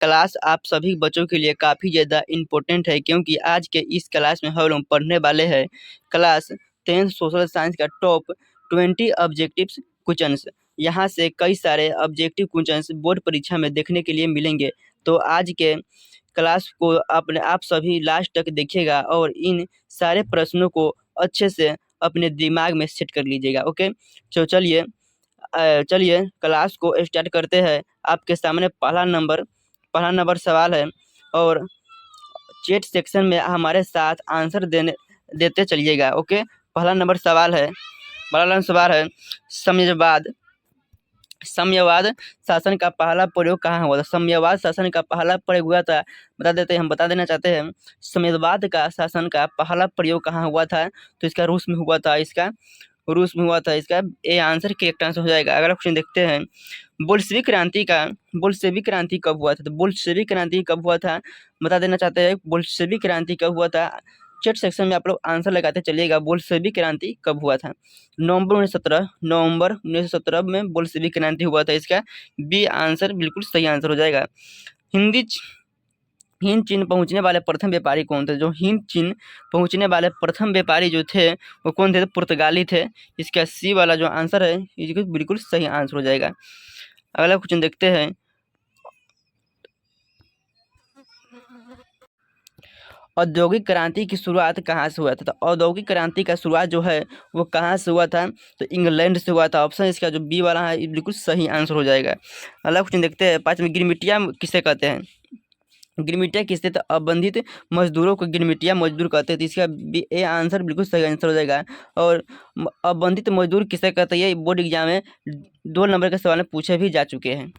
Class आप सभी बच्चों के लिए काफ़ी ज़्यादा इम्पोर्टेंट है, क्योंकि आज के इस क्लास में हम लोग पढ़ने वाले हैं क्लास 10th सोशल साइंस का टॉप 20 ऑब्जेक्टिव्स क्वेश्चंस। यहाँ से कई सारे ऑब्जेक्टिव क्वेश्चंस बोर्ड परीक्षा में देखने के लिए मिलेंगे। तो आज के क्लास को अपने आप सभी लास्ट तक देखिएगा और इन सारे प्रश्नों को अच्छे से अपने दिमाग में सेट कर लीजिएगा। ओके, तो चलिए क्लास को स्टार्ट करते हैं। आपके सामने पहला नंबर सवाल है और चैट सेक्शन में हमारे साथ आंसर देते चलिएगा। ओके, पहला नंबर सवाल है साम्यवाद शासन का पहला प्रयोग कहाँ हुआ था? साम्यवाद शासन का पहला प्रयोग हुआ था, बता देना चाहते हैं। साम्यवाद का शासन का पहला प्रयोग कहाँ हुआ था? तो इसका रूस में हुआ था। इसका ए आंसर करेक्ट आंसर हो जाएगा। अगला क्वेश्चन देखते हैं। बोल्शेविक क्रांति कब हुआ था? तो बोल्शेविक क्रांति कब हुआ था बता देना चाहते हैं। बोल्शेविक क्रांति कब हुआ था? चैट सेक्शन में आप लोग आंसर लगाते चलिएगा। बोल्शेविक क्रांति कब हुआ था? नवंबर 1917 में बोल्शेविक क्रांति हुआ था। इसका बी आंसर बिल्कुल सही आंसर हो जाएगा। हिंद चीन पहुंचने वाले प्रथम व्यापारी कौन थे? जो हिंद चीन पहुंचने वाले प्रथम व्यापारी जो थे वो कौन थे? तो पुर्तगाली थे। इसका सी वाला जो आंसर है ये बिल्कुल सही आंसर हो जाएगा। अगला क्वेश्चन देखते हैं। औद्योगिक क्रांति की शुरुआत कहाँ से हुआ था? तो औद्योगिक क्रांति का शुरुआत जो है वो कहाँ से हुआ था? तो इंग्लैंड से हुआ था। ऑप्शन इसका जो बी वाला है ये बिल्कुल सही आंसर हो जाएगा। अगला क्वेश्चन देखते हैं। 5 में गिरमिटिया किसे कहते हैं? गिरमिटिया किससे? तो अबंधित मजदूरों को गिरमिटिया मजदूर कहते हैं। तो इसका ए आंसर बिल्कुल सही आंसर हो जाएगा। और अबंधित मजदूर किसे कहते हैं? ये बोर्ड एग्जाम में 2 नंबर के सवाल में पूछे भी जा चुके हैं।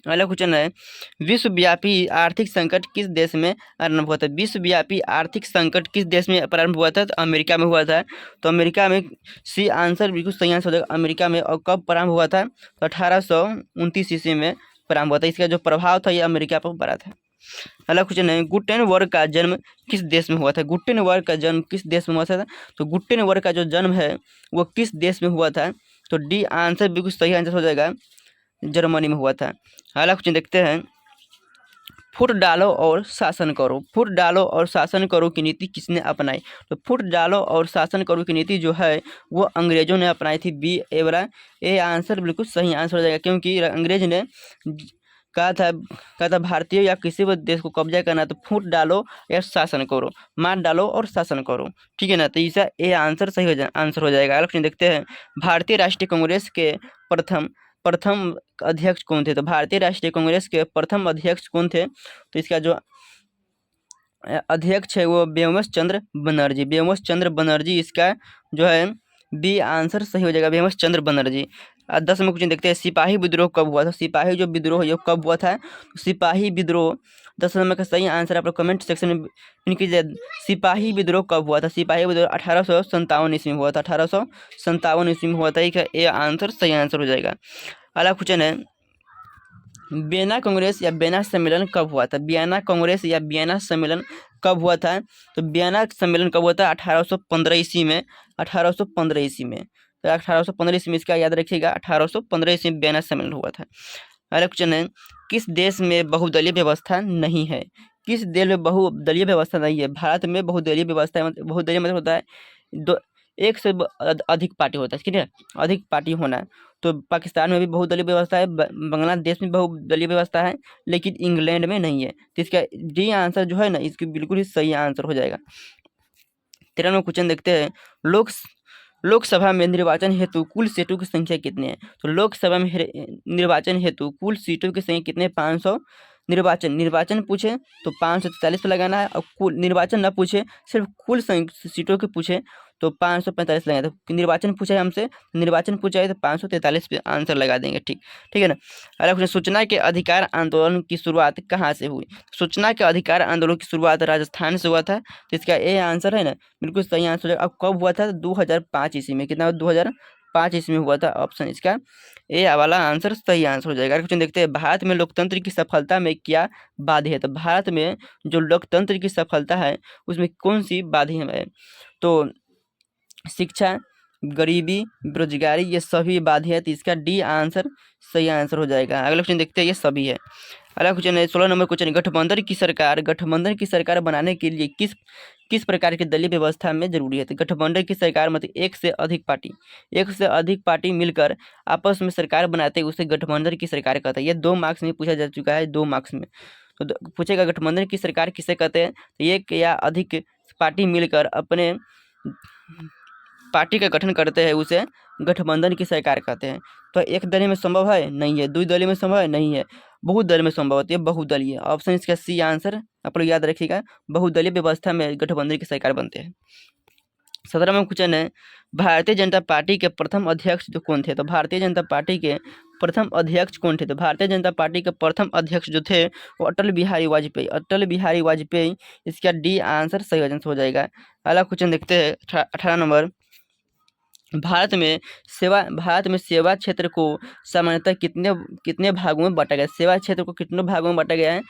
अगला क्वेश्चन है। विश्वव्यापी आर्थिक संकट किस देश में आरंभ हुआ था? विश्वव्यापी आर्थिक संकट किस देश में प्रारंभ हुआ था? तो अमेरिका में हुआ था। तो अमेरिका में सी आंसर बिल्कुल सही आंसर हो जाएगा। अमेरिका में। और कब प्रारंभ हुआ था? तो 1829 ईस्वी में प्रारंभ हुआ था। इसका जो प्रभाव था ये अमेरिका पर पड़ा था। अगला क्वेश्चन है। गुटेनबर्ग का जन्म किस देश में हुआ था? गुटेनबर्ग का जन्म किस देश में हुआ था? तो गुटेनबर्ग का जो जन्म है वो किस देश में हुआ था? तो डी आंसर बिल्कुल सही आंसर हो जाएगा। जर्मनी में हुआ था। अगला क्वेश्चन देखते हैं। फुट डालो और शासन करो की नीति किसने अपनाई? तो फुट डालो और शासन करो की नीति जो है वो अंग्रेजों ने अपनाई थी। बी ए आंसर बिल्कुल सही आंसर हो जाएगा, क्योंकि अंग्रेज ने कहा था भारतीय या किसी भी देश को कब्जा करना तो फूट डालो या शासन करो, मार डालो और शासन करो। ठीक है ना? तो इसका ए आंसर सही आंसर हो जाएगा। अगला क्वेश्चन देखते हैं। भारतीय राष्ट्रीय कांग्रेस के प्रथम अध्यक्ष कौन थे? तो भारतीय राष्ट्रीय कांग्रेस के प्रथम अध्यक्ष कौन थे? तो इसका जो अध्यक्ष है वो व्योमेश चंद्र बनर्जी। इसका जो है बी आंसर सही हो जाएगा। व्योमेश चंद्र बनर्जी। 10 में क्वेश्चन देखते हैं। सिपाही विद्रोह कब हुआ था? सिपाही जो विद्रोह है कब हुआ था? सिपाही विद्रोह 10 नंबर का सही आंसर आप लोग कमेंट सेक्शन में पिन कीजिए। सिपाही विद्रोह कब हुआ था? सिपाही विद्रोह 1857 ईस्वी में हुआ था। 1857 ईस्वी में हुआ था। ये आंसर सही आंसर हो जाएगा। अगला क्वेश्चन है। वियना कांग्रेस या वियना सम्मेलन कब हुआ था? वियना कांग्रेस या वियना सम्मेलन कब हुआ था? तो वियना सम्मेलन कब हुआ था? 1815 ईस्वी में। 1815 ईस्वी में। तो 1815 ईस्वी में इसका याद रखिएगा। 1815 ईस्वी में वियना सम्मेलन हुआ था। अगला क्वेश्चन है। किस देश में बहुदलीय व्यवस्था नहीं है? किस देश में बहुदलीय व्यवस्था नहीं है? भारत में बहुदलीय व्यवस्था बहुदलीय मतलब होता है एक से अधिक पार्टी होता है। ठीक है, अधिक पार्टी होना। तो पाकिस्तान में भी बहुदलीय व्यवस्था है, बांग्लादेश में बहुदलीय व्यवस्था है, लेकिन इंग्लैंड में नहीं है। तो इसका डी आंसर जो है ना इसकी बिल्कुल ही सही आंसर हो जाएगा। 13वां क्वेश्चन देखते हैं। लोकसभा में निर्वाचन हेतु कुल सीटों की संख्या कितनी है? तो लोकसभा में निर्वाचन हेतु कुल सीटों की संख्या कितने? 500। निर्वाचन पूछे तो 543 पे लगाना है, और कुल निर्वाचन ना पूछे सिर्फ कुल सीटों के पूछे तो 545 लगाए। तो निर्वाचन पूछा है हमसे, निर्वाचन पूछा है तो 543 पे आंसर लगा देंगे। ठीक है ना? अगला क्वेश्चन। सूचना के अधिकार आंदोलन की शुरुआत कहाँ से हुई? सूचना के अधिकार आंदोलन की शुरुआत राजस्थान से हुआ था। तो इसका ए आंसर है ना बिल्कुल सही आंसर है। अब कब हुआ था? 2005 ईस्वी में। कितना? 2005 ईस्वी में हुआ था। ऑप्शन इसका ए वाला आंसर सही आंसर हो जाएगा। क्वेश्चन देखते हैं। भारत में लोकतंत्र की सफलता में क्या बाधे है? तो भारत में जो लोकतंत्र की सफलता है उसमें कौन सी बाधे है? तो शिक्षा, गरीबी, बेरोजगारी, ये सभी बाधे हैं। तो इसका डी आंसर सही आंसर हो जाएगा। अगला क्वेश्चन देखते हैं। ये सभी है। अगला क्वेश्चन है 16 नंबर क्वेश्चन, गठबंधन की सरकार बनाने के लिए किस प्रकार की दलीय व्यवस्था में जरूरी है? तो गठबंधन की सरकार मतलब एक से अधिक पार्टी मिलकर आपस में सरकार बनाते हैं, उसे गठबंधन की सरकार कहते हैं। ये 2 मार्क्स में पूछा जा चुका है, 2 मार्क्स में। तो पूछेगा गठबंधन की सरकार किसे कहते हैं? तो एक या अधिक पार्टी मिलकर अपने पार्टी का गठन करते हैं, उसे गठबंधन की सरकार कहते हैं। तो एक दलीय में संभव है? नहीं है। द्विदलीय में संभव है? नहीं है। बहुदलीय में संभव होती है, बहुदलीय। ऑप्शन इसका सी आंसर आप लोग याद रखिएगा। बहुदलीय व्यवस्था में गठबंधन की सरकार बनते हैं। 17वां क्वेश्चन है, भारतीय जनता पार्टी के प्रथम अध्यक्ष जो कौन थे? तो भारतीय जनता पार्टी के प्रथम अध्यक्ष कौन थे? तो भारतीय जनता पार्टी के प्रथम अध्यक्ष जो थे वो अटल बिहारी वाजपेयी। इसका डी आंसर सही हो जाएगा। अगला क्वेश्चन देखते हैं 18 नंबर, भारत में सेवा क्षेत्र को सामान्यतः कितने भागों में बांटा गया? सेवा क्षेत्र को कितने भागों में बांटा गया है?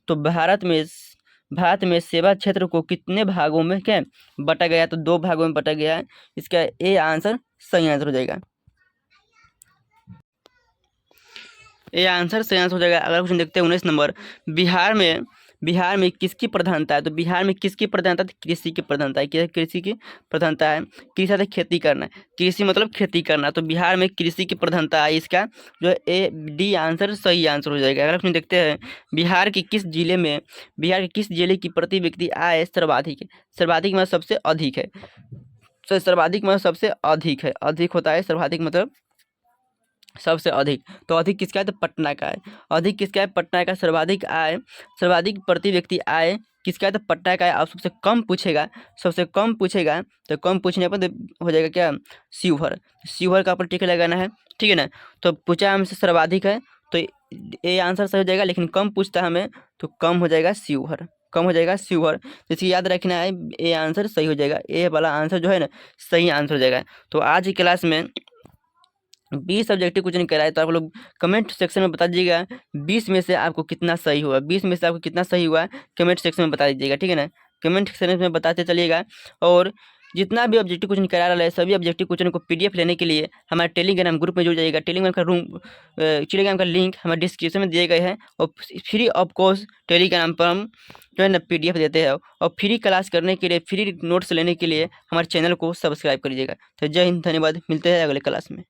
तो भारत में सेवा क्षेत्र को कितने भागों में क्या बांटा गया? तो 2 भागों में बांटा गया है। इसका ए आंसर सही आंसर हो जाएगा। ए आंसर सही आंसर हो जाएगा। अगला क्वेश्चन देखते हैं 19 नंबर, बिहार में किसकी प्रधानता है? तो बिहार में किसकी प्रधानता है? कृषि की प्रधानता है। कृषि की प्रधानता है। कृषि मतलब खेती करना, कृषि मतलब खेती करना। तो बिहार में कृषि की प्रधानता है। इसका जो ए डी आंसर सही आंसर हो जाएगा। अगर आप देखते हैं बिहार के किस जिले की प्रति व्यक्ति आय सर्वाधिक मतलब सबसे अधिक है? तो सर्वाधिक मतलब सबसे अधिक है, अधिक होता है सर्वाधिक मतलब सबसे अधिक। तो अधिक किसका है? तो पटना का है। अधिक किसका है? पटना का। सर्वाधिक प्रति व्यक्ति आय किसका है? तो पटना का है। अब सबसे कम पूछेगा तो कम पूछने पर हो जाएगा क्या? शिवहर का ऊपर टिक लगाना है, ठीक है ना। तो पूछा हमसे सर्वाधिक है तो ये आंसर सही हो जाएगा, लेकिन कम पूछता हमें तो कम हो जाएगा शिवहर। तो इसकी याद रखना है, ये आंसर सही हो जाएगा। ए वाला आंसर जो है ना सही आंसर हो जाएगा। तो आज की क्लास में 20 सब्जेक्टिव क्वेश्चन कराए, तो आप लोग कमेंट सेक्शन में बता दीजिएगा 20 में से आपको कितना सही हुआ। कमेंट सेक्शन में बता दीजिएगा, ठीक है ना। कमेंट सेक्शन में बताते चलिएगा। और जितना भी ऑब्जेक्टिव क्वेश्चन करा रहा है, सभी ऑब्जेक्टिव क्वेश्चन को PDF लेने के लिए हमारे टेलीग्राम ग्रुप में जुड़ जाइएगा। टेलीग्राम का लिंक हमारे डिस्क्रिप्शन में दिए गए हैं। और फ्री ऑफ कॉस्ट टेलीग्राम पर हम जो है ना PDF देते हैं। और फ्री क्लास करने के लिए, फ्री नोट्स लेने के लिए हमारे चैनल को सब्सक्राइब करिएगा। तो जय हिंद, धन्यवाद। मिलते हैं अगले क्लास में।